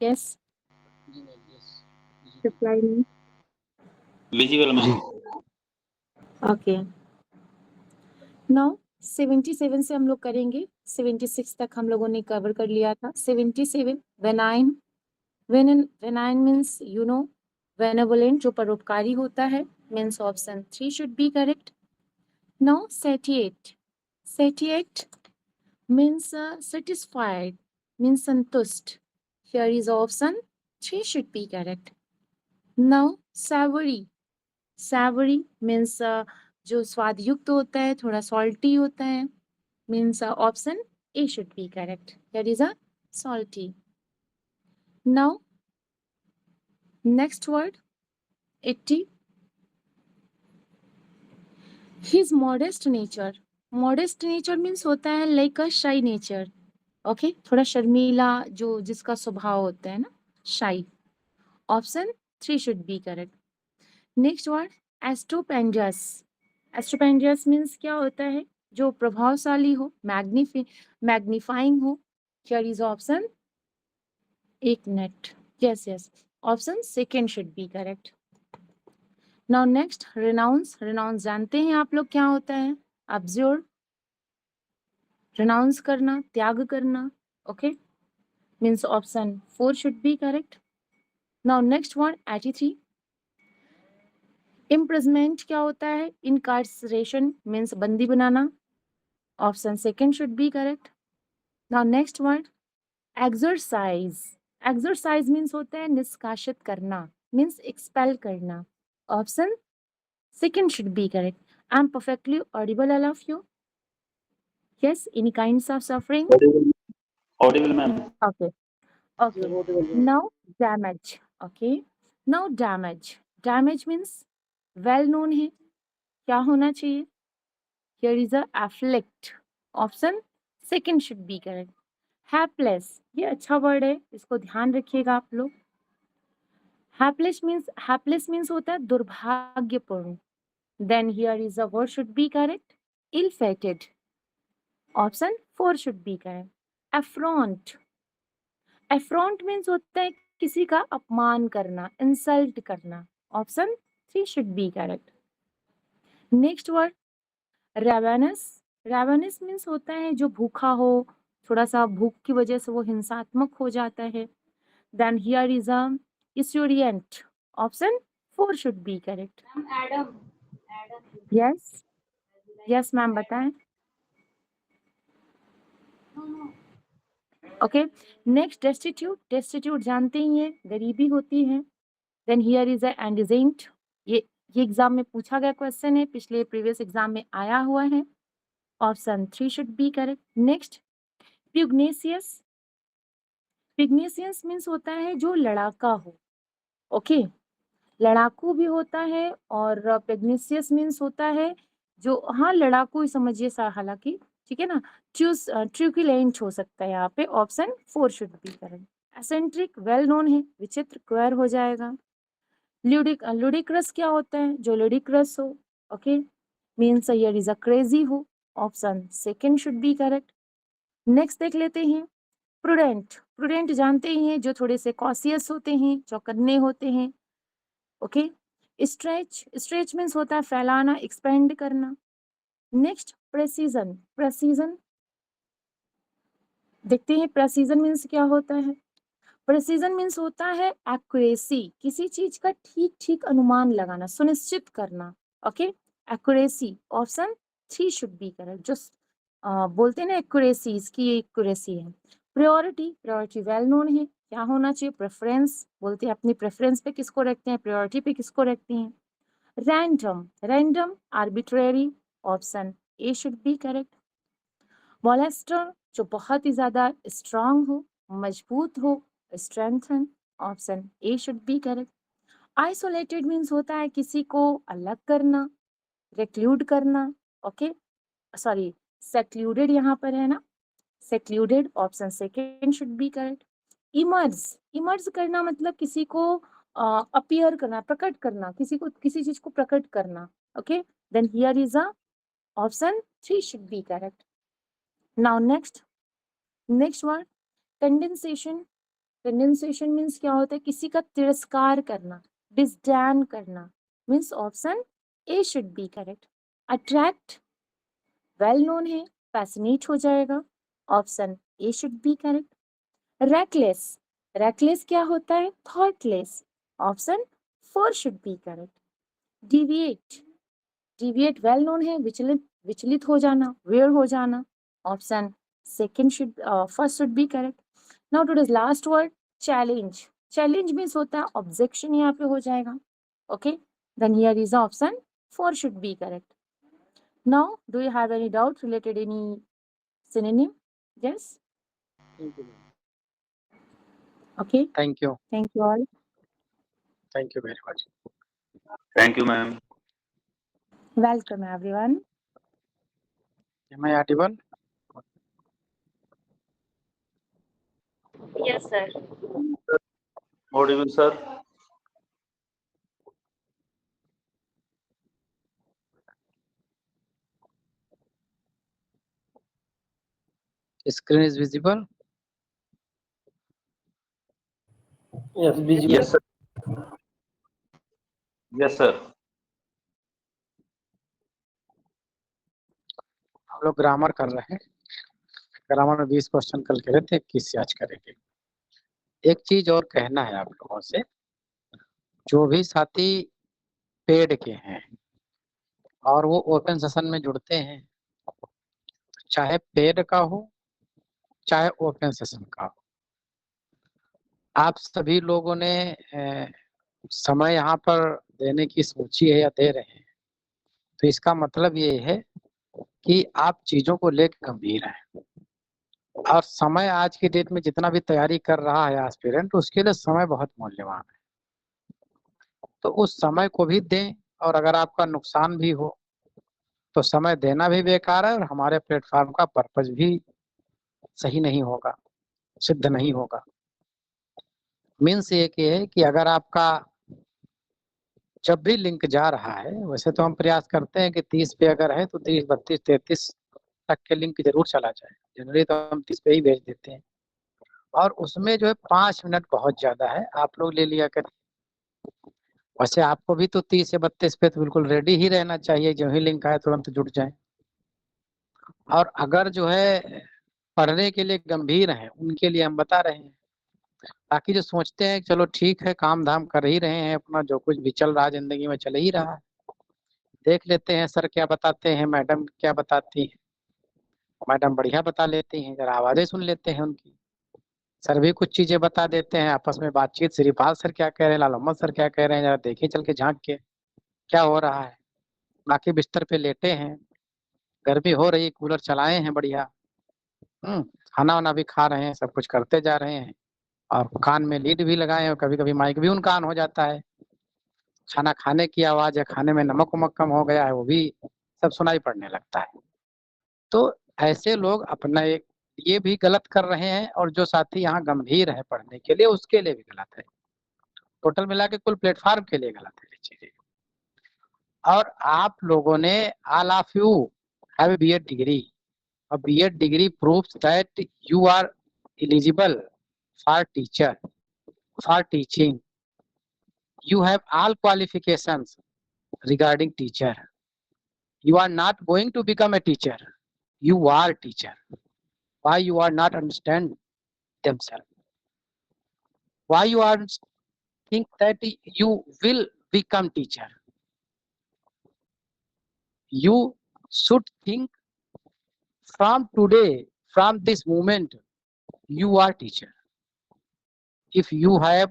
Yes, reply me. Visible ma'am. Okay. Now 77 से हम लोग करेंगे, 76 तक हम लोगों ने कवर कर लिया था। 77 वेनाइन, वेनाइन मीन्स यू नो बेनेवोलेंट, जो परोपकारी होता है, means option 3 should be correct. Now 78, 78 means satisfied, means संतुष्ट, here is option 3 should be correct. Now सैवरी, सैवरी means जो स्वादयुक्त होता है, थोड़ा सॉल्टी होता है, means option A should be correct. That is a salty. Now, next word 80. His modest nature. Modest nature means होता है like a shy nature. Okay, थोड़ा शर्मीला जो जिसका स्वभाव होता है ना, shy. Option 3 should be correct. Next word astropendous. Astropendous means क्या होता है, जो प्रभावशाली हो, मैग्नीफाइंग हो. Here is option एक minute. Yes, yes. Option second should be correct. Now next renounce. Renounce जानते हैं आप लोग क्या होता है? Abjure, renounce करना, त्याग करना. Okay, means option 4 should be correct. Now next one 83. Imprisonment क्या होता है? Incarceration means बंदी बनाना. Option second should be correct. Now next word exercise. Exercise means होता है निष्कासित करना, means expel करना. Option second should be correct. I'm perfectly audible, all of you. Yes, any kinds of suffering. Audible ma'am. Okay, okay. Now damage. Okay, now damage. Damage means well known है, क्या होना चाहिए? Here is a afflict. Option second should be correct. Hapless, ये अच्छा word है, इसको ध्यान रखिएगा आप लोग. Hapless means होता है दुर्भाग्यपूर्ण. Then here is a word should be correct. Ill-fated. Option 4 should be correct. Affront. Affront means होता है किसी का अपमान करना, इंसल्ट करना. Option 3 should be correct. Next word ravenous. Ravenous means होता है जो भूखा हो, थोड़ा सा भूख की वजह से वो हिंसात्मक हो जाता है. Then here is a esurient. Option 4 should be correct. Yes, yes ma'am बताएं. Okay, next destitute. डेस्टिट्यूट जानते ही हैं, गरीबी होती है. Then here is a indigent. ये एग्जाम में पूछा गया क्वेश्चन है, पिछले प्रीवियस एग्जाम में आया हुआ है. Option 3 should be correct. Next pugnacious. Pugnacious means होता है जो लड़ाका हो. ओके, लड़ाकू भी होता है, और प्यूग्नेसियस मीन्स होता है जो, हाँ लड़ाकू ही समझिए हालांकि, ठीक है ना. ट्रूकुलेंट हो सकता है यहाँ पे. Option 4 should be correct. Eccentric well known है, विचित्र क्वेर हो जाएगा. लुडिक्रस क्या होता है, जो लुडिक्रस हो. Okay, means here is a crazy हो. Option second should be correct. Next देख लेते हैं प्रूडेंट. प्रूडेंट जानते ही हैं, जो थोड़े से कॉशियस होते हैं, चौकन्ने होते हैं. Okay, stretch. स्ट्रेच मीन्स होता है फैलाना, एक्सपेंड करना. Next precision. प्रेसिजन देखते हैं, प्रेसिजन मीन्स क्या होता है. प्रेसिजन मीन्स होता है एक्यूरेसी, किसी चीज का ठीक ठीक अनुमान लगाना, सुनिश्चित करना. Okay, accuracy. Option 3 should be correct. जो बोलते हैं ना एक्यूरेसी, इसकी एक्यूरेसी है. प्रायोरिटी. प्रायोरिटी वेल नोन है, क्या होना चाहिए? प्रेफरेंस. बोलते हैं अपनी प्रेफरेंस पे किसको रखते हैं, प्रायोरिटी पे किसको रखते हैं. Random. Random arbitrary. Option A should be correct. Molester, जो बहुत ही ज्यादा स्ट्रांग हो, मजबूत हो, strengthen. Option A should be correct. Isolated means होता है किसी को अलग करना, रिक्लूड करना. ओके, सॉरी सेक्लूडेड यहाँ पर है ना, secluded. Option second should be correct. Emerge. Emerge करना मतलब किसी को अपीयर करना, प्रकट करना, किसी को किसी चीज को प्रकट करना. Okay, then here is a option 3 should be correct. Now next, next one condensation. Renunciation means क्या होता है, किसी का तिरस्कार करना, डिसडैन करना, means option A should be correct. Attract well known है, फैसिनेट हो जाएगा, option A should be correct. Reckless, reckless क्या होता है, thoughtless, option 4 should be correct. Deviate, deviate well known है, विचलित, विचलित हो जाना, वेयर हो जाना, option second should first should be correct. Now today's last word, challenge, challenge means होता है ऑब्जेक्शन, यहाँ पे हो जाएगा, okay, then here is option 4 should be correct. Now do you have any doubt related any synonym? Yes, okay, Thank you. thank you all. Thank you very much. Thank you, ma'am. Welcome everyone. Am I audible? Yes sir. Audible, sir. Screen is visible? Yes, visible. Yes, sir. Yes, sir. हम लोग grammar कर रहे हैं। Grammar में 20 question कल करे थे, 21 से आज करेंगे। एक चीज और कहना है आप लोगों से, जो भी साथी पेड के हैं और वो ओपन सेशन में जुड़ते हैं, चाहे पेड का हो चाहे ओपन सेशन का हो, आप सभी लोगों ने समय यहाँ पर देने की सोची है या दे रहे हैं, तो इसका मतलब ये है कि आप चीजों को लेकर गंभीर हैं। और समय आज की डेट में जितना भी तैयारी कर रहा है एस्पिरेंट, उसके लिए समय बहुत मूल्यवान है। तो उस समय को भी दें, और अगर आपका नुकसान भी हो तो समय देना भी बेकार है और हमारे प्लेटफॉर्म का पर्पज भी सही नहीं होगा, सिद्ध नहीं होगा। मीन्स ये है कि अगर आपका जब भी लिंक जा रहा है, वैसे तो हम प्रयास करते हैं कि 30 पे अगर है तो 30, 32, 33 तक के लिंक जरूर चला जाए। जनरली तो हम 30 पे ही भेज देते हैं, और उसमें जो है 5 मिनट बहुत ज्यादा है, आप लोग ले लिया करें। वैसे आपको भी तो 30 से 32 पे तो बिल्कुल रेडी ही रहना चाहिए, जो ही लिंक आए तुरंत जुड़ जाए। और अगर जो है पढ़ने के लिए गंभीर हैं, उनके लिए हम बता रहे हैं। बाकी जो सोचते हैं चलो ठीक है, काम धाम कर ही रहे हैं, अपना जो कुछ भी चल रहा है जिंदगी में चल ही रहा है, देख लेते हैं सर क्या बताते हैं, मैडम क्या बताती है। मैडम बढ़िया बता लेती हैं, जरा आवाजें सुन लेते हैं उनकी। सर भी कुछ चीजें बता देते हैं, आपस में बातचीत, श्रीपाल सर क्या कह रहे हैं, लाल मोहम्मद सर क्या कह रहे हैं, जरा देखिए चल के झांक के क्या हो रहा है। बाकी बिस्तर पे लेटे हैं, गर्मी हो रही, कूलर चलाए हैं बढ़िया, खाना वाना भी खा रहे हैं, सब कुछ करते जा रहे हैं, और कान में लीड भी लगाए हैं, और कभी कभी माइक भी उनका ऑन हो जाता है। खाना खाने की आवाज या खाने में नमक वमक कम हो गया है, वो भी सब सुनाई पड़ने लगता है। तो ऐसे लोग अपना एक ये भी गलत कर रहे हैं, और जो साथी यहाँ गंभीर है पढ़ने के लिए, उसके लिए भी गलत है। टोटल मिला के कुल प्लेटफॉर्म के लिए गलत है ये चीजें। और आप लोगों ने, all of you have BEd degree, और BEd degree proves that you are eligible for teacher, for teaching. You have all qualifications regarding teacher. You are not going to become a teacher. You are teacher. Why you are not understand themselves? Why you are think that you will become teacher? You should think from today, from this moment, you are teacher. If you have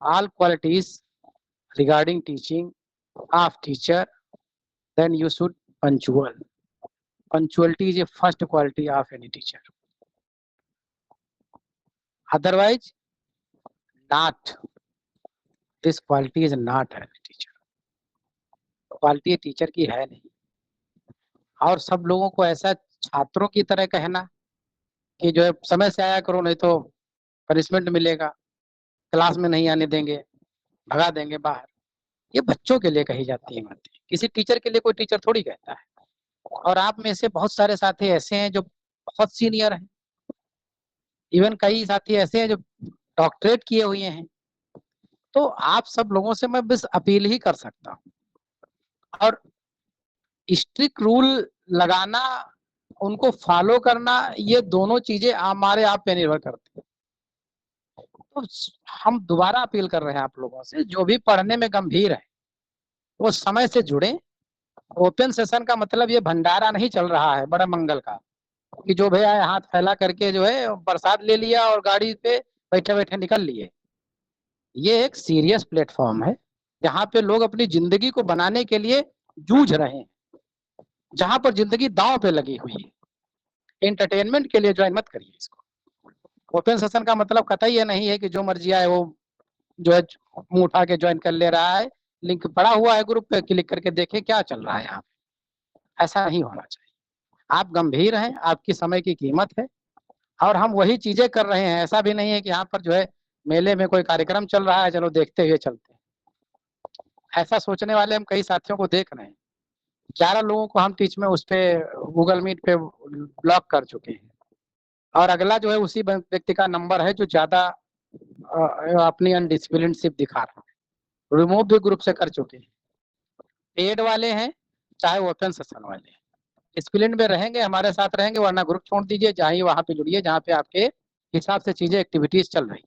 all qualities regarding teaching of teacher, then you should punctual. Punctuality is a first quality of any teacher. Otherwise, not. This quality is not a teacher. Quality teacher की है नहीं। और सब लोगों को ऐसा छात्रों की तरह कहना कि जो है समय से आया करो, नहीं तो पनिशमेंट मिलेगा, क्लास में नहीं आने देंगे, भगा देंगे बाहर, ये बच्चों के लिए कही जाती है बातें। किसी टीचर के लिए कोई टीचर थोड़ी कहता है। और आप में से बहुत सारे साथी ऐसे हैं जो बहुत सीनियर हैं, इवन कई साथी ऐसे हैं जो डॉक्टरेट किए हुए हैं। तो आप सब लोगों से मैं बस अपील ही कर सकता हूँ, और स्ट्रिक्ट रूल लगाना, उनको फॉलो करना, ये दोनों चीजें हमारे आप पे निर्भर करती है। तो हम दोबारा अपील कर रहे हैं आप लोगों से, जो भी पढ़ने में गंभीर है वो समय से जुड़े। ओपन सेशन का मतलब ये भंडारा नहीं चल रहा है बड़ा मंगल का, कि जो भैया हाथ फैला करके जो है प्रसाद ले लिया और गाड़ी पे बैठे बैठे निकल लिए। ये एक सीरियस प्लेटफॉर्म है जहाँ पे लोग अपनी जिंदगी को बनाने के लिए जूझ रहे हैं, जहाँ पर जिंदगी दांव पे लगी हुई है। एंटरटेनमेंट के लिए ज्वाइन मत करिए इसको। ओपन सेशन का मतलब कतई ये नहीं है कि जो मर्जी आए वो जो है मुंह उठा के ज्वाइन कर ले रहा है। लिंक पड़ा हुआ है ग्रुप पे, क्लिक करके देखे क्या चल रहा है यहाँ पे। ऐसा नहीं होना चाहिए। आप गंभीर हैं, आपकी समय की कीमत है, और हम वही चीजें कर रहे हैं। ऐसा भी नहीं है कि यहाँ पर जो है मेले में कोई कार्यक्रम चल रहा है, चलो देखते हुए चलते हैं। ऐसा सोचने वाले हम कई साथियों को देख रहे हैं। 11 लोगों को हम टीच में उस पे गूगल मीट पे ब्लॉक कर चुके हैं, और अगला जो है उसी व्यक्ति का नंबर है जो ज्यादा अपनी अनडिसिप्लिनशिप दिखा रहा है। रिमूव भी ग्रुप से कर चुके हैं। पेड वाले हैं चाहे ओपन सेशन वाले हैं, डिसिप्लिन में रहेंगे, हमारे साथ रहेंगे, वरना ग्रुप छोड़ दीजिए। जहाँ वहां पे जुड़िए जहाँ पे आपके हिसाब से चीजें एक्टिविटीज चल रही।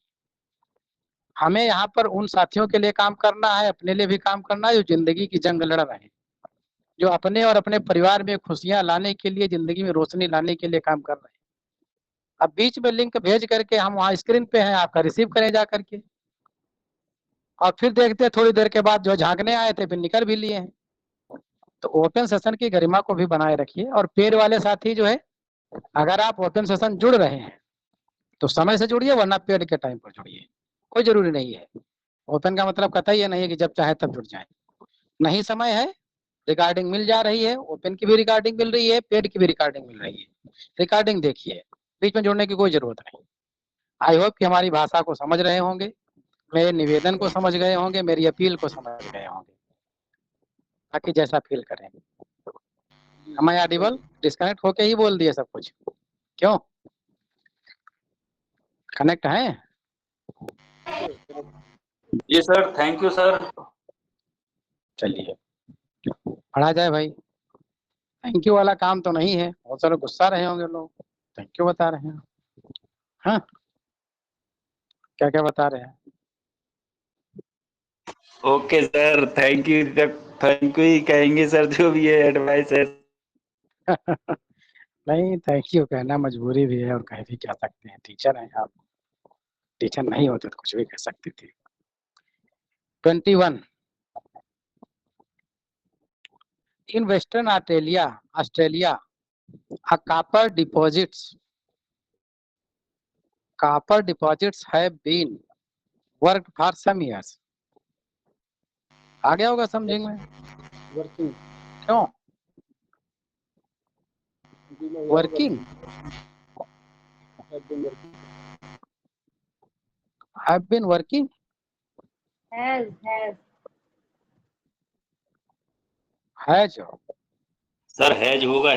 हमें यहाँ पर उन साथियों के लिए काम करना है, अपने लिए भी काम करना है, जो जिंदगी की जंग लड़ रहे हैं, जो अपने और अपने परिवार में खुशियां लाने के लिए, जिंदगी में रोशनी लाने के लिए काम कर रहे हैं। अब बीच में लिंक भेज करके हम वहाँ स्क्रीन पे हैं, आपका रिसीव करें जा करके, और फिर देखते हैं थोड़ी देर के बाद जो झांकने आए थे फिर निकल भी लिए हैं। तो ओपन सेशन की गरिमा को भी बनाए रखिए। और पेड वाले साथी जो है, अगर आप ओपन सेशन जुड़ रहे हैं तो समय से जुड़िए, वरना पेड के टाइम पर जुड़िए। कोई जरूरी नहीं है। ओपन का मतलब कतई ये नहीं है कि जब चाहे तब जुड़ जाए। नहीं समय है, रिकॉर्डिंग मिल जा रही है, ओपन की भी रिकॉर्डिंग मिल रही है, पेड की भी रिकॉर्डिंग मिल रही है। रिकॉर्डिंग देखिए, बीच में जुड़ने की कोई जरूरत नहीं। आई होप कि हमारी भाषा को समझ रहे होंगे, मेरे निवेदन को समझ गए होंगे, मेरी अपील को समझ गए होंगे। बाकी जैसा फील करें। हम ऑडिबल डिस्कनेक्ट होके ही बोल दिए सब कुछ, क्यों? कनेक्ट है? जी सर, थैंक यू सर। चलिए पढ़ा जाए भाई। थैंक यू वाला काम तो नहीं है। बहुत सारे गुस्सा रहे होंगे लोग, थैंक यू बता रहे हैं। हाँ, क्या क्या बता रहे हैं? ओके सर, थैंक यू ही कहेंगे सर, जो भी है एडवाइस है। नहीं, थैंक यू कहना मजबूरी भी है, और कह भी क्या सकते हैं, टीचर हैं आप। टीचर नहीं होते तो कुछ भी कह सकते थे। 21 in Western Australia, a copper deposits have been worked for some years. आ गया होगा समझेंगे में? वर्किंग क्यों वर्किंग? have been working? है जो सर हैज होगा,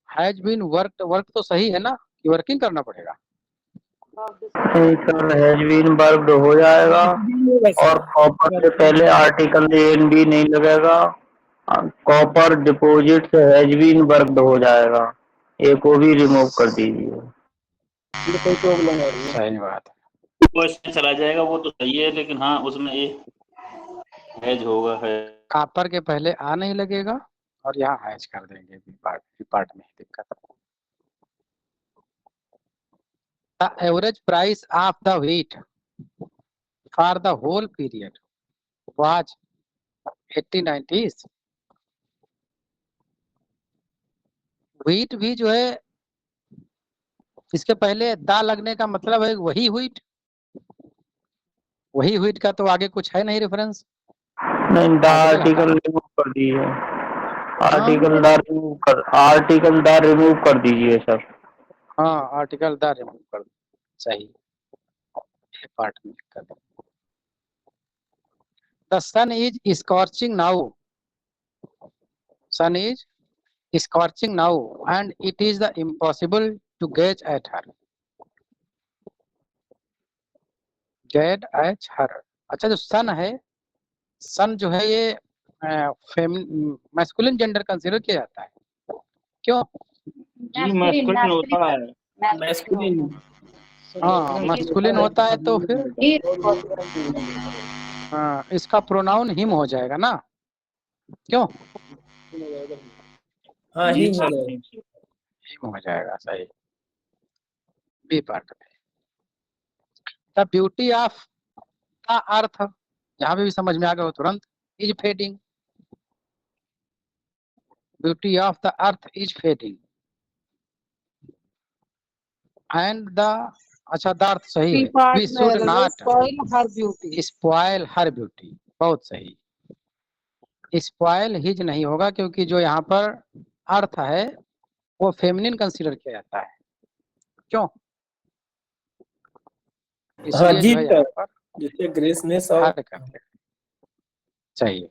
हैज बीन वर्क, वर्क तो सही है ना, कि वर्किंग करना पड़ेगा? सर हैज बीन वर्कड हो जाएगा, और कॉपर से पहले आर्टिकल एन बी नहीं लगेगा। कॉपर डिपॉजिट से हैज बीन वर्कड हो जाएगा, ए को भी रिमूव कर दीजिए। कोई प्रॉब्लम आ रही है? सही बात है। क्वेश्चन चला जाएगा, वो तो सही है, लेकिन हाँ उसमें ये हैज होगा है। कॉपर के पहले आ नहीं लगेगा, और यहाँ हैज कर देंगे। पार्ट में दिक्कत। The average price of the wheat for the whole period was 80-90s। Wheat भी जो है, इसके पहले दा लगने का मतलब है वही व्हीट, वही व्हीट का तो आगे कुछ है नहीं रेफरेंस। नहीं, द आर्टिकल रिमूव कर दीजिए। आर्टिकल द रिमूव कर दीजिए सर। हाँ, आर्टिकल द रिमूव कर दो, सही पार्ट में कर दो। The sun is scorching now, sun is scorching now, and it is the impossible to gauge at her। Z H her. अच्छा जो सन है, सन जो है ये मैस्कुलिन जेंडर कंसीडर किया जाता है, क्यों? जी मैस्कुलिन होता है। मैस्कुलिन हाँ मैस्कुलिन होता है तो फिर इसका प्रोनाउन हिम हो जाएगा ना, क्यों? हाँ जी ही सर। हिम हो जाएगा, सही। बी पार्ट में द ब्यूटी ऑफ का अर्थ, यहाँ पे भी समझ में आ गया हो तुरंत, is fading. Beauty of the earth is fading and the, अच्छा द अर्थ सही है, we should not spoil her beauty, बहुत सही। स्पॉइल हिज नहीं होगा क्योंकि जो यहाँ पर अर्थ है वो फेमिनिन कंसीडर किया जाता है, क्यों? हाँ इसलिए जी जो है यहाँ पर जैसे ग्रेसनेस और हर करते हैं, चाहिए।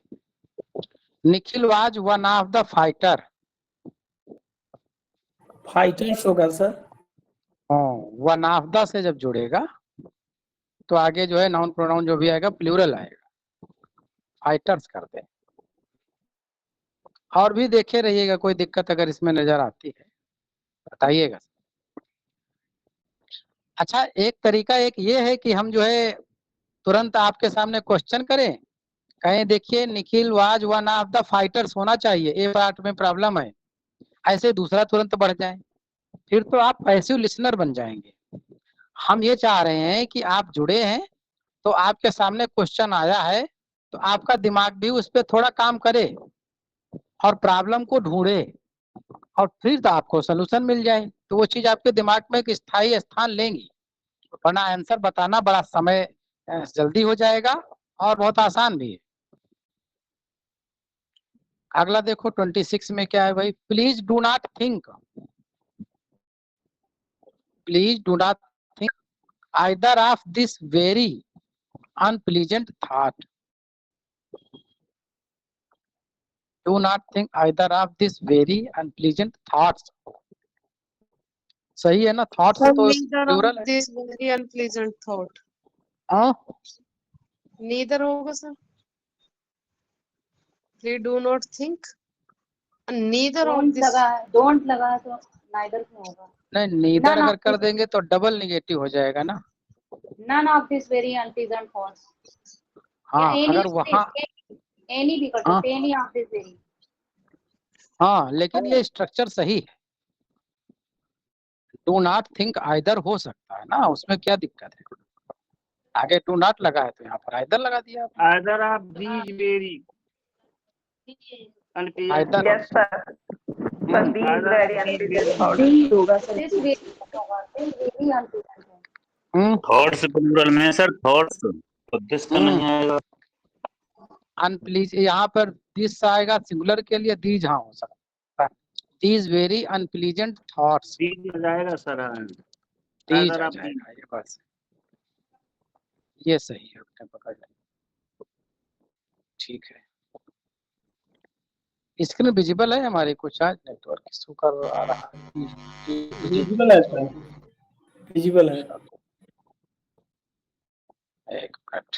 Nikhil was one of the fighter, fighters होगा सर। वन ऑफ द से जब जुड़ेगा तो आगे जो है नाउन प्रोनाउन जो भी आएगा प्लूरल आएगा, फाइटर्स करते हैं। और भी देखे रहिएगा, कोई दिक्कत अगर इसमें नजर आती है बताइएगा। अच्छा एक तरीका एक ये है कि हम जो है तुरंत आपके सामने क्वेश्चन करें, कहें देखिए Nikhil was one of the fighters होना चाहिए, ए पार्ट में प्रॉब्लम है, ऐसे दूसरा तुरंत बढ़ जाए, फिर तो आप पैसिव लिसनर बन जाएंगे। हम ये चाह रहे हैं कि आप जुड़े हैं तो आपके सामने क्वेश्चन आया है तो आपका दिमाग भी उस पर थोड़ा काम करे और प्रॉब्लम को ढूंढे और फिर तो आपको सोल्यूशन मिल जाए, तो वो चीज आपके दिमाग में एक स्थायी स्थान लेंगी, वरना आंसर बताना बड़ा समय जल्दी हो जाएगा और बहुत आसान भी है। अगला देखो 26 में क्या है भाई, please do not think, please do not think either of this very unpleasant thought, do not think either of this very unpleasant thoughts, सही है ना? थॉट्स तो प्लूरल है। दिस वेरी अनप्लीजेंट थॉट, हाँ नीदर होगा sir. Please do not think neither of this, don't लगा तो neither क्यों होगा? नहीं, नीदर None अगर of कर this, देंगे तो डबल निगेटिव हो जाएगा ना। none of this very unpleasant thoughts. या हाँ any अगर वहाँ, any भी कर दो, हाँ any of this very. हाँ लेकिन ये स्ट्रक्चर सही है, डू नॉट थिंक आइदर हो सकता है ना, उसमें क्या दिक्कत है? आगे डू नॉट लगा है तो यहाँ पर आइदर लगा दिया आपने। Either of these very either yes sir, but these very unpleasant thoughts. होगा सर, this very होगा, this very unpleasant है। थॉट्स प्लूरल में सर, थॉट्स तो दिस का नहीं आएगा। अनप्लीज यहाँ पर दिस आएगा सिंगुलर के लिए, दीज हाँ हो सकता है, these very unpleasant thoughts, these आ जाएगा सर। दीज आइदर आ ऑफ जाएगा, ये बस ये सही है, आपने पकड़ लिया, ठीक है। स्क्रीन विजिबल है हमारी, कुछ आज नेटवर्क इशू कर आ रहा है। विजिबल है सर, विजिबल है। एक मिनट,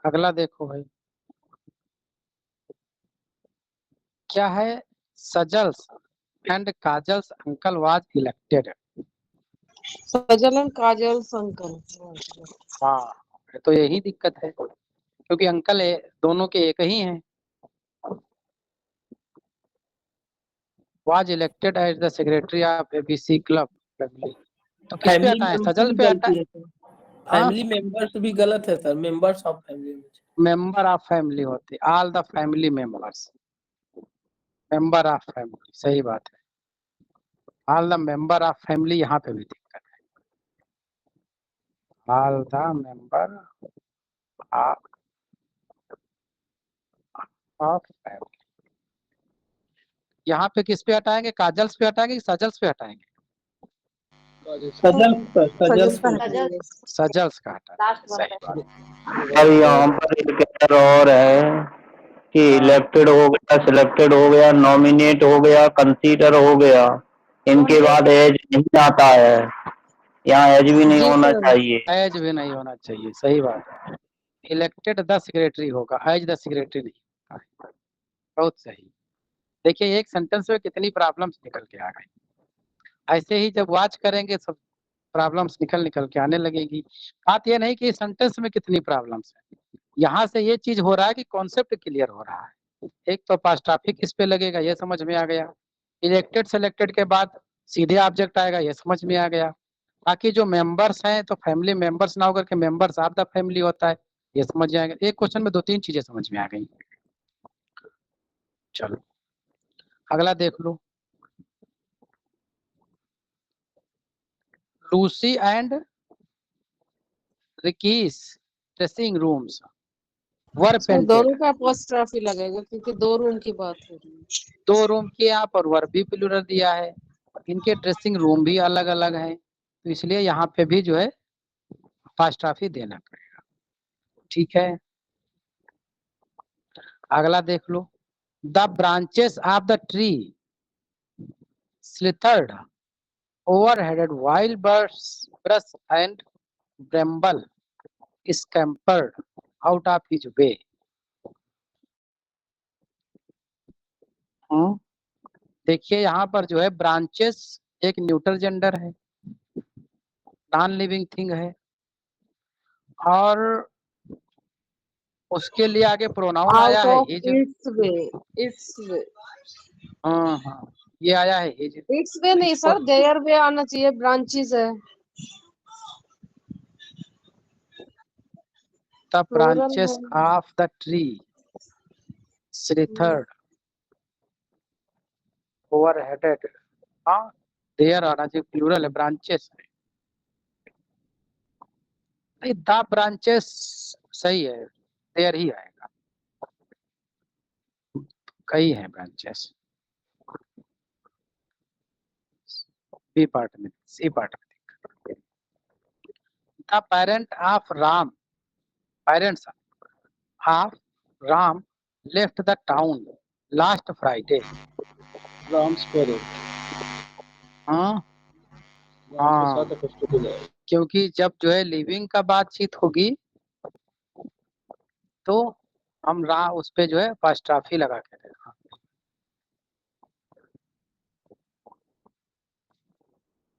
अगला देखो भाई क्या है, Sajal's and Kajal's uncle was elected. Sajal and Kajal uncle. हाँ तो यही दिक्कत है क्योंकि अंकल है, दोनों के एक ही हैं। Was elected as the secretary of ABC club family, तो किस पे हटाएं? सजल पे हटाएं। फैमिली मेंबर्स भी गलत है sir, members of family. Member of family होते, all the family members, member of family, सही बात है, all the member of family, यहाँ पे भी दिक्कत है, all the member of family. यहाँ पे किस पे हटाएंगे? काजल्स पे हटाएंगे कि सजल्स पे हटाएंगे? सजल्स पर सजल्स का हटा लास्ट सही वर्ड बात। अब यहाँ पर एक error और है कि हाँ। इलेक्टेड हो गया, सिलेक्टेड हो गया, नॉमिनेट हो गया, कंसीडर हो गया, इनके बाद एज नहीं आता है, यहाँ एज भी नहीं जी होना सर। चाहिए। एज भी नहीं होना चाहिए, सही बात है। इलेक्टेड द सेक्रेटरी होगा, एज द सेक्रेटरी नहीं होता है। बहुत सही। देखिए एक सेंटेंस में कितनी प्रॉब्लम्स निकल के आ गई। ऐसे ही जब वॉच करेंगे सब प्रॉब्लम्स निकल के आने लगेगी। बात ये नहीं कि सेंटेंस में कितनी प्रॉब्लम्स है, यहाँ से ये चीज हो रहा है कि कॉन्सेप्ट क्लियर हो रहा है। एक तो पास्टाफिक इस पे लगेगा, ये समझ में आ गया। इलेक्टेड सेलेक्टेड के बाद सीधे ऑब्जेक्ट आएगा, ये समझ में आ गया। बाकी जो मेंबर्स हैं तो फैमिली मेंबर्स ना होकर के मेंबर्स ऑफ द फैमिली होता है, ये समझ में आएगा। एक क्वेश्चन में 2-3 चीजें समझ में आ गई। चलो अगला देख लो। Lucy and Ricky's dressing rooms were sir painted. दोनों का अपॉस्ट्रॉफी लगेगा क्योंकि 2 रूम की बात हो रही है। 2 रूम की यहाँ पर वर भी प्लूरल दिया है, इनके ड्रेसिंग रूम भी अलग अलग हैं, तो इसलिए यहाँ पे भी जो है अपॉस्ट्रॉफी देना पड़ेगा। ठीक है अगला देख लो। The branches of the tree slithered overheaded while birds brush and bramble scampered out of his way। देखिए यहाँ पर जो है ब्रांचेस एक न्यूट्रल जेंडर है, नॉन लिविंग थिंग है, और उसके लिए आगे प्रोनाउन आया आउट है ऑफ हिज। इट्स वे हाँ ये आया है हिज। इट्स वे नहीं सर, देयर वे आना चाहिए, ब्रांचेस है। द Plural ब्रांचेस है। Of the tree slithered overheaded। हाँ देयर आना चाहिए, प्लूरल है, ब्रांचेस है। नहीं द ब्रांचेस सही है, देयर ही आएगा, कई है ब्रांचेस। बी पार्ट में, सी पार्ट में। The parent of Ram, parents of Ram left the town last Friday. Ram's parent हाँ राम के हाँ साथ apostrophe है। क्योंकि जब जो है लिविंग का बातचीत होगी तो हम उस पे जो है अपॉस्ट्रॉफी लगा के देगा।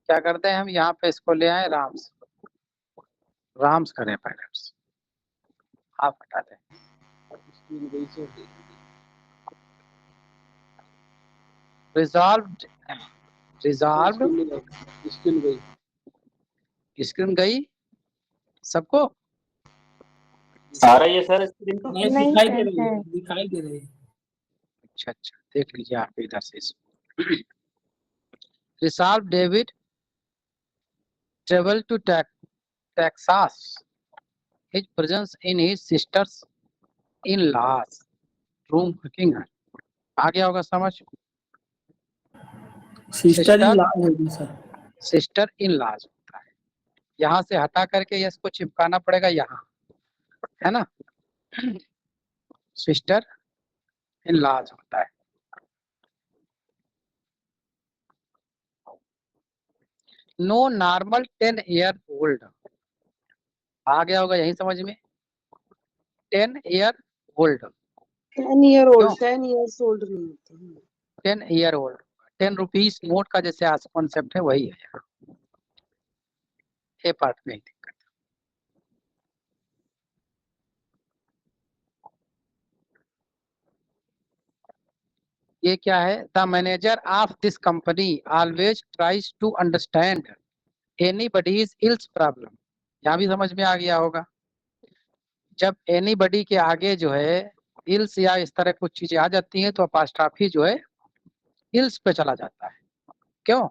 क्या करते हैं हम यहाँ पे इसको ले आए राम्स, राम्स करें पेरेंट्स, आप हटा दें। स्क्रीन गई सर, रिजॉल्व्ड, रिजॉल्व्ड स्क्रीन गई। स्क्रीन गई सबको। आ रही है सर स्क्रीन तो। नहीं, नहीं दिखाई सर, दे रही है। है, दिखाई दे रही है। अच्छा अच्छा देख लीजिए आप इधर से इसको। Resolve David travel to Texas, his presence in his sister's in-laws room cooking है। आ गया होगा समझ। सिस्टर इन लॉ होगी सर। सिस्टर इन लॉज होता है, यहाँ से हटा करके इसको चिपकाना पड़ेगा यहाँ, है ना। सिस्टर इन लॉज होता है। नो नॉर्मल 10 ईयर ओल्ड, आ गया होगा यही समझ में। 10 year old, 10 year old 10 years old नहीं होते। 10 ईयर ओल्ड, 10 रुपीज नोट का जैसे आज कॉन्सेप्ट है वही है यहाँ। ये पार्ट में ही दिक्कत। ये क्या है। The manager of this company always tries to understand anybody's else problem, यहाँ भी समझ में आ गया होगा। जब एनीबडी के आगे जो है इल्स या इस तरह कुछ चीजें आ जाती हैं तो अपॉस्ट्रॉफी जो है इल्स पे चला जाता है। क्यों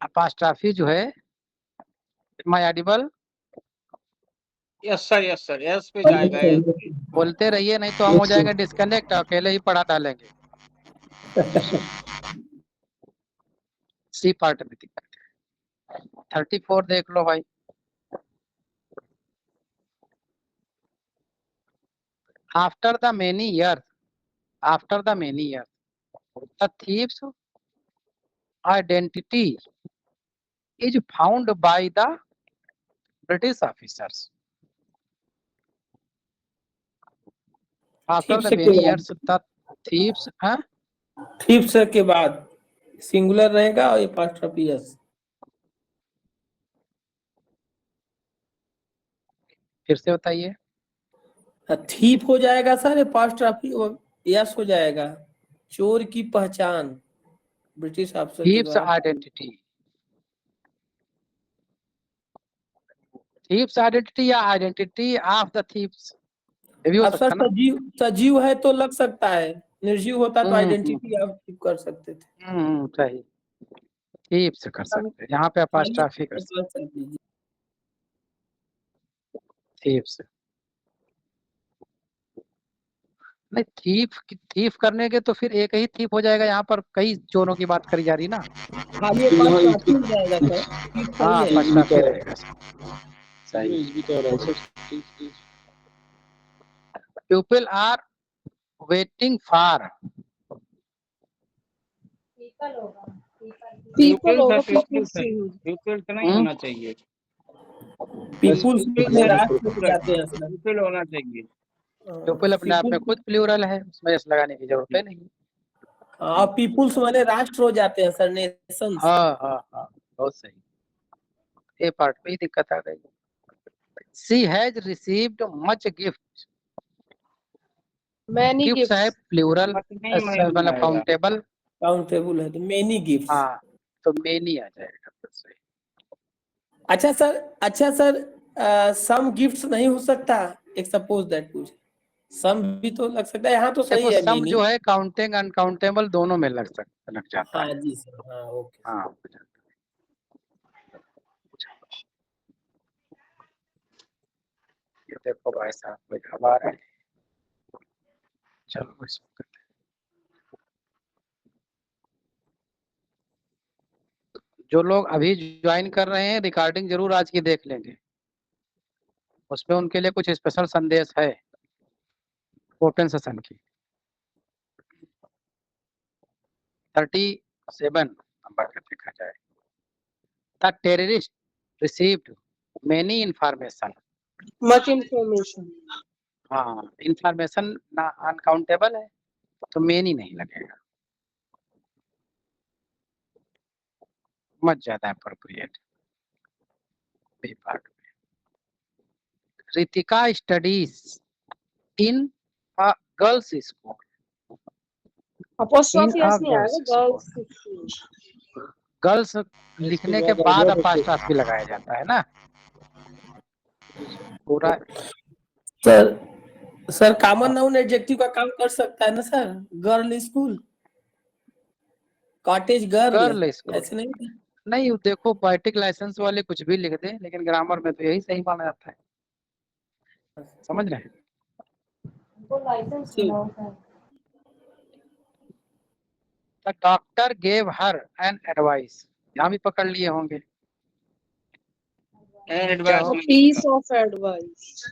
अपॉस्ट्रॉफी जो है, my Audible, yes sir yes पे जाएगा। बोलते रहिए नहीं तो हम हो जाएंगे डिस्कनेक्ट, अकेले ही पढ़ा डालेंगे। सी पार्ट में दिक्कत है। 34 देख लो भाई। After the many years, after the many years the thieves identity is found by the British officers. After the many years, the thieves, हाँ थीव्स के बाद सिंगुलर रहेगा और ये पास्ट ऑफ यस। फिर से बताइए। थीप हो जाएगा सर, ये पास्ट ऑफ यस हो जाएगा। चोर की पहचान ब्रिटिश अफसर के Thieves द्वारा। identity, thieves identity या identity of the thieves, ये भी हो अब सकता सर ना। सजीव है तो लग सकता है, निर्जीव होता तो आइडेंटिटी आप keep कर सकते थे। सही, thieves कर सकते हैं, यहाँ पे apostrophe कर सकते हैं, thieves। नहीं, थीफ करने के तो फिर एक ही थीफ हो जाएगा, यहाँ पर कई चोरों की बात करी जा रही ना। खाली ये यहाँ पास्ट इसकी- हो जाएगा सर, थीप हाँ सही है। apostrophe रहेगा। सही। इसमें भी तो रहा है sir. People are waiting for, people होगा, पीपल होगा, पीपल तो नहीं होना चाहिए, पीपुल्स में राष्ट्र Plural। जाते हैं सर। पीपल होना चाहिए। पीपल अपने आप में खुद प्लूरल है, उसमें एस लगाने की जरूरत है नहीं। हाँ, पीपुल्स माने राष्ट्र हो जाते हैं सर, नेशंस। हाँ हाँ हाँ, बहुत सही। ये पार्ट में ही दिक्कत आ गई। She has received much gift, many gift है प्लूरल, मतलब काउंटेबल, काउंटेबल है तो मेनी गिफ्ट्स। हाँ तो मेनी आ जाएगा। तो सही। अच्छा सर सम गिफ्ट्स नहीं हो सकता, एक सपोज दैट कुछ सम भी तो लग सकता है, यहाँ तो सही देखो है सम many। जो है काउंटिंग अनकाउंटेबल दोनों में लग जाता हाँ है। जी सर, हाँ ओके। हाँ ये देखो भाई साहब कोई खबर है, चलो इसको करते हैं। जो लोग अभी ज्वाइन कर रहे हैं रिकॉर्डिंग जरूर आज की देख लेंगे, उसमें उनके लिए कुछ स्पेशल संदेश है ओपन सेशन की। 37 नंबर का देखा जाए। The terrorist received many information, much information. हाँ इंफॉर्मेशन ना अनकाउंटेबल है तो मेनी नहीं लगेगा, मत ज्यादा अप्रोप्रिएट। बी पार्ट में Ritika studies in a girls school, apostrophe In a S नहीं आएगा, girls' गर्ल्स। गर्ल्स लिखने के बाद अपोस्ट्रोफी लगाया जाता है ना पूरा। सर कॉमन नाउन एडजेक्टिव का काम कर सकता है ना sir, girl school, cottage girl, girl school ऐसे नहीं। नहीं, देखो पोएटिक लाइसेंस वाले कुछ भी लिख दे, लेकिन ग्रामर में तो यही सही माना जाता है, समझ रहे हैं। वो लाइसेंस मिला होता है। The doctor gave her an advice, यहाँ भी पकड़ लिए होंगे। Advice piece of advice.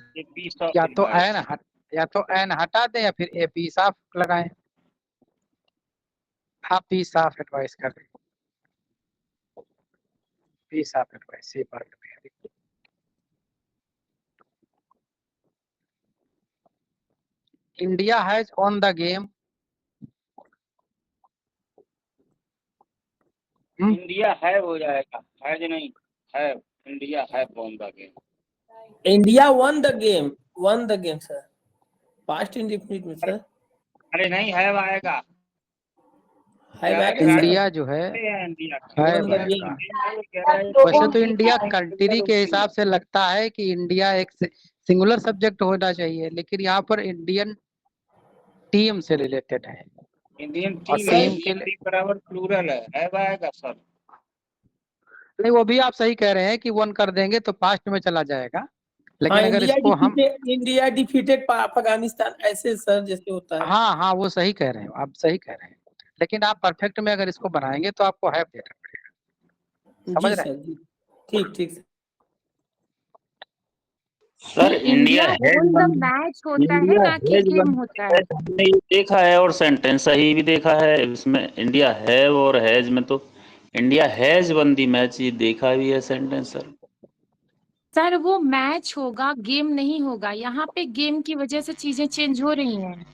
या तो एन हटा दें या फिर ए पीस ऑफ लगाएं। आप पीस ऑफ एडवाइस कर रहे, पीस ऑफ एडवाइस ये पार्ट में है। India has on the game, India है हो जाएगा, है जो नहीं है, इंडिया है one the game. India one the game sir, past indefinite में सर। अरे नहीं है आएगा, है इंडिया जो है इंडिया है Won the आएगा। वैसे तो इंडिया कंट्री के हिसाब से लगता है कि इंडिया एक सिंगुलर सब्जेक्ट होना चाहिए, लेकिन यहाँ पर इंडियन टीम से रिलेटेड है। इंडियन और टीम टीम के लिए बराबर प्लूरल है आएगा सर। नहीं, वो भी आप सही कह रहे हैं कि वन कर देंगे तो पास्ट में चला जाएगा, लेकिन हाँ, अगर इसको हम इंडिया डिफीटेड अफगानिस्तान, ऐसे सर जैसे होता है। हाँ हाँ वो सही कह रहे हैं, आप सही कह रहे हैं, लेकिन आप परफेक्ट में अगर इसको बनाएंगे तो आपको हैव देना पड़ेगा। समझ जी रहे सर जी, ठीक ठीक। Sir India India has won the one match होता है इंडिया ना कि हैज गेम वन होता है। हमने ये देखा है और सेंटेंस सही भी देखा है इसमें इंडिया हैव और हैज में तो India has one the match ये देखा भी है सेंटेंस सर। सर वो मैच होगा, गेम नहीं होगा। यहाँ पे गेम की वजह से चीजें चेंज हो रही हैं।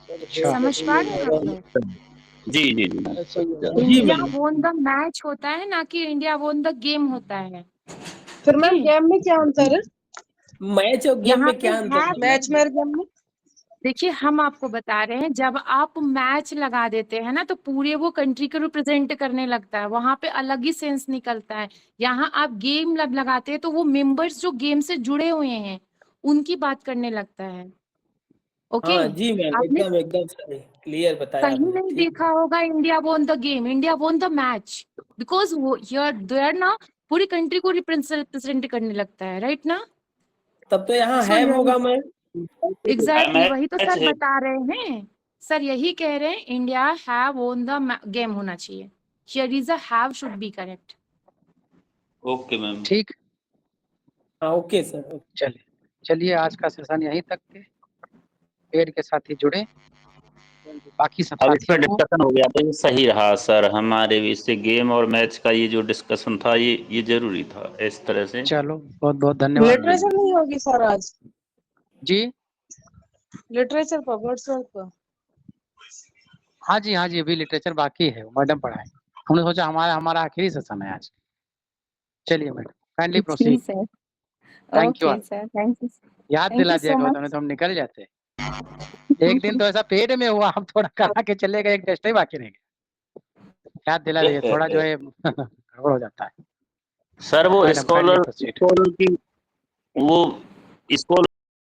अच्छा समझ पा रहे हैं आप लोग? जी जी जी ऐसा ही होगा। जी India ma'am. Won the match होता है ना कि इंडिया वोन द गेम होता है। फिर मैम Okay? गेम में क्या अंतर है? मैच और गेम यहाँ में पे क्या अंतर है, है? मैच में और गेम में? देखिए हम आपको बता रहे हैं, जब आप मैच लगा देते हैं ना तो पूरे वो कंट्री को रिप्रेजेंट करने लगता है, वहां पे अलग ही सेंस निकलता है। यहाँ आप गेम लगाते हैं तो वो मेंबर्स जो गेम से जुड़े हुए हैं उनकी बात करने लगता है। ओके? हाँ जी मैम, आपने एकदम एकदम सही क्लियर बताया कहीं आपने, नहीं ठीक। देखा होगा India won the game, India वोन द मैच, बिकॉज वो देयर ना पूरी कंट्री को रिप्रेजेंट करने लगता है, राइट ना? तब तो यहाँ सो हैव यही होगा मैम। एग्जैक्टली वही तो मैच सर है बता रहे हैं। सर यही कह रहे हैं, India have won the game होना चाहिए। Here is a have should be correct. Okay ma'am. ठीक। हाँ ओके सर। चलिए चलिए आज का सेशन यहीं तक के। पेड़ के साथी जुड़े, बाकी सब अब इस पर साथियों को डिस्कशन हो गया तो ये सही रहा सर हमारे भी इससे गेम और मैच का ये जो डिस्कशन था ये जरूरी था इस तरह से। चलो बहुत बहुत धन्यवाद लिटरेचर नहीं होगी सर आज? जी। लिटरेचर पर वर्ड्स पर? हाँ जी अभी लिटरेचर बाकी है, मैडम पढ़ाए। हमने सोचा हमारा हमारा आखिरी सेशन है आज। चलिए madam kindly proceed. Sir thank you okay all. Sir, thank you, याद थैंक दिला यू दिया सो कि मच। तो हम निकल जाते। एक दिन तो ऐसा पेड़ में हुआ, हम थोड़ा करा के चले गए, एक टेस्ट ही बाकी रह गया। याद दिला दिए, थोड़ा जो है गड़बड़ हो जाता है। सर वो मैडम काइंडली स्कॉलर प्रोसीड। की वो स्कॉलर